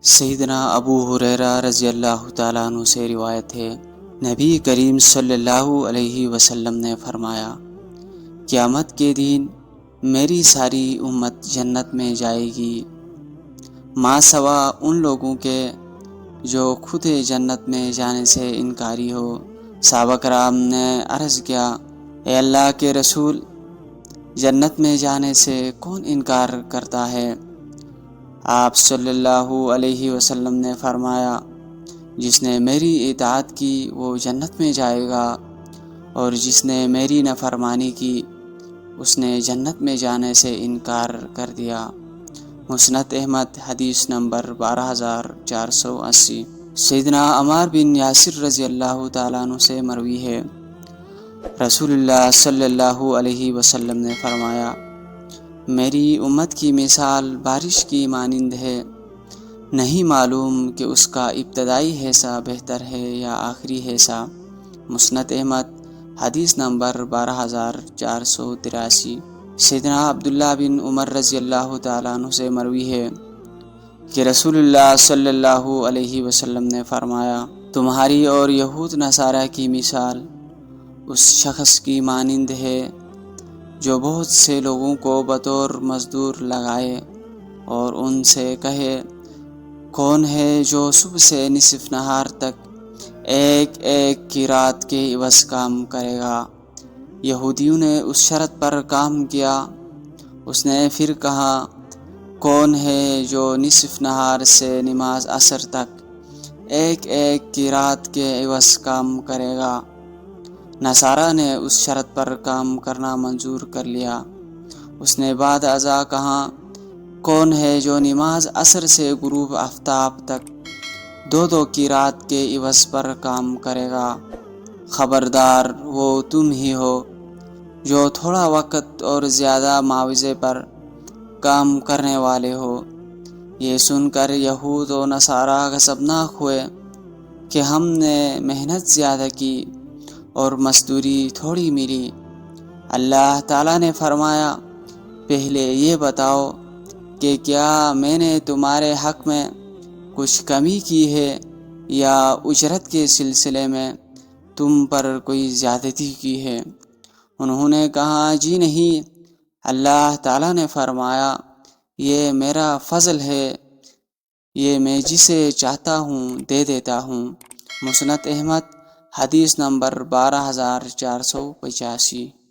سیدنا ابو ہریرہ رضی اللہ تعالیٰ عنہ سے روایت ہے، نبی کریم صلی اللہ علیہ وسلم نے فرمایا، قیامت کے دن میری ساری امت جنت میں جائے گی ما سوا ان لوگوں کے جو خود جنت میں جانے سے انکاری ہو۔ صحابہ کرام نے عرض کیا، اے اللہ کے رسول، جنت میں جانے سے کون انکار کرتا ہے؟ آپ صلی اللہ علیہ وسلم نے فرمایا، جس نے میری اطاعت کی وہ جنت میں جائے گا، اور جس نے میری نافرمانی کی اس نے جنت میں جانے سے انکار کر دیا۔ مسند احمد، حدیث نمبر 12480۔ سیدنا عمار بن یاسر رضی اللہ تعالیٰ عنہ سے مروی ہے، رسول اللہ صلی اللہ علیہ وسلم نے فرمایا، میری امت کی مثال بارش کی مانند ہے، نہیں معلوم کہ اس کا ابتدائی حصہ بہتر ہے یا آخری حصہ۔ مسند احمد، حدیث نمبر 12483۔ سیدنا عبداللہ بن عمر رضی اللہ تعالیٰ عنہ سے مروی ہے کہ رسول اللہ صلی اللہ علیہ وسلم نے فرمایا، تمہاری اور یہود نصارہ کی مثال اس شخص کی مانند ہے جو بہت سے لوگوں کو بطور مزدور لگائے اور ان سے کہے، کون ہے جو صبح سے نصف نہار تک ایک ایک کی رات کے عوض کام کرے گا؟ یہودیوں نے اس شرط پر کام کیا۔ اس نے پھر کہا، کون ہے جو نصف نہار سے نماز عصر تک ایک ایک کی رات کے عوض کام کرے گا؟ نصارہ نے اس شرط پر کام کرنا منظور کر لیا۔ اس نے بعد ازاں کہا، کون ہے جو نماز عصر سے غروب آفتاب تک دو دو کی رات کے عوض پر کام کرے گا؟ خبردار، وہ تم ہی ہو جو تھوڑا وقت اور زیادہ معاوضے پر کام کرنے والے ہو۔ یہ سن کر یہود و نصارہ غضبناک ہوئے کہ ہم نے محنت زیادہ کی اور مزدوری تھوڑی ملی۔ اللہ تعالیٰ نے فرمایا، پہلے یہ بتاؤ کہ کیا میں نے تمہارے حق میں کچھ کمی کی ہے یا اجرت کے سلسلے میں تم پر کوئی زیادتی کی ہے؟ انہوں نے کہا، جی نہیں۔ اللہ تعالیٰ نے فرمایا، یہ میرا فضل ہے، یہ میں جسے چاہتا ہوں دے دیتا ہوں۔ مسند احمد، حدیث نمبر 12485۔